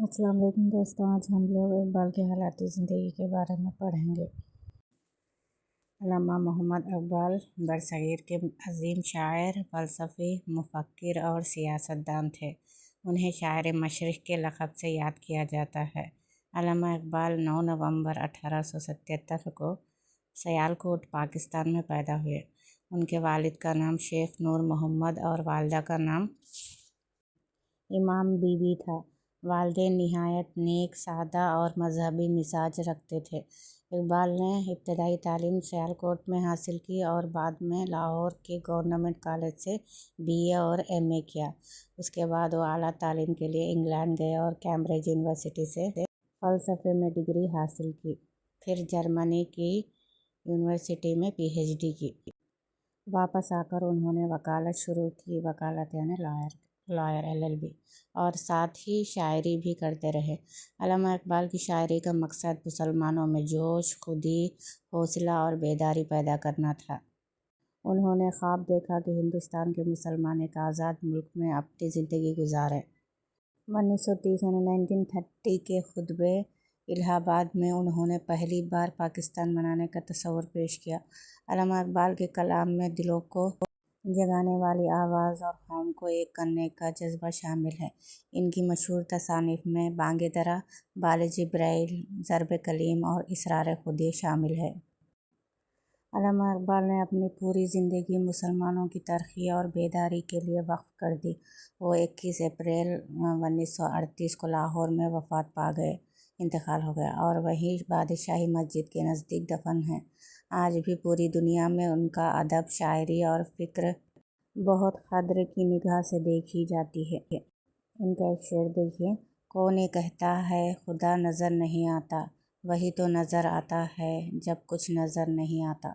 السلام علیکم دوستوں، آج ہم لوگ اقبال کے حالات زندگی کے بارے میں پڑھیں گے۔ علامہ محمد اقبال برصغیر کے عظیم شاعر، فلسفی، مفکر اور سیاستدان تھے۔ انہیں شاعر مشرق کے لقب سے یاد کیا جاتا ہے۔ علامہ اقبال 9 نومبر 1877 کو سیالکوٹ، پاکستان میں پیدا ہوئے۔ ان کے والد کا نام شیخ نور محمد اور والدہ کا نام امام بی بی تھا۔ والدین نہایت نیک، سادہ اور مذہبی مزاج رکھتے تھے۔ اقبال نے ابتدائی تعلیم سیالکوٹ میں حاصل کی اور بعد میں لاہور کے گورنمنٹ کالج سے BA اور MA کیا۔ اس کے بعد وہ اعلیٰ تعلیم کے لیے انگلینڈ گئے اور کیمبرج یونیورسٹی سے فلسفے میں ڈگری حاصل کی۔ پھر جرمنی کی یونیورسٹی میں PhD کی۔ واپس آ کر انہوں نے وکالت شروع کی، وکالت یعنی لائر LLB، اور ساتھ ہی شاعری بھی کرتے رہے۔ علامہ اقبال کی شاعری کا مقصد مسلمانوں میں جوش، خودی، حوصلہ اور بیداری پیدا کرنا تھا۔ انہوں نے خواب دیکھا کہ ہندوستان کے مسلمان ایک آزاد ملک میں اپنی زندگی گزاریں۔ 1930 یعنی 1930 کے خطبے الہ آباد میں انہوں نے پہلی بار پاکستان بنانے کا تصور پیش کیا۔ علامہ اقبال کے کلام میں دلوں کو جگانے والی آواز اور قوم کو ایک کرنے کا جذبہ شامل ہے۔ ان کی مشہور تصانیف میں بانگ درا، بال جبرائیل، ضرب کلیم اور اسرار خودی شامل ہے۔ علامہ اقبال نے اپنی پوری زندگی مسلمانوں کی ترقی اور بیداری کے لیے وقف کر دی۔ وہ 21 اپریل 1938 کو لاہور میں وفات پا گئے، انتقال ہو گیا، اور وہیں بادشاہی مسجد کے نزدیک دفن ہیں۔ آج بھی پوری دنیا میں ان کا ادب، شاعری اور فکر بہت قدر کی نگاہ سے دیکھی جاتی ہے۔ ان کا ایک شعر دیکھیے: کون یہ کہتا ہے خدا نظر نہیں آتا، وہی تو نظر آتا ہے جب کچھ نظر نہیں آتا۔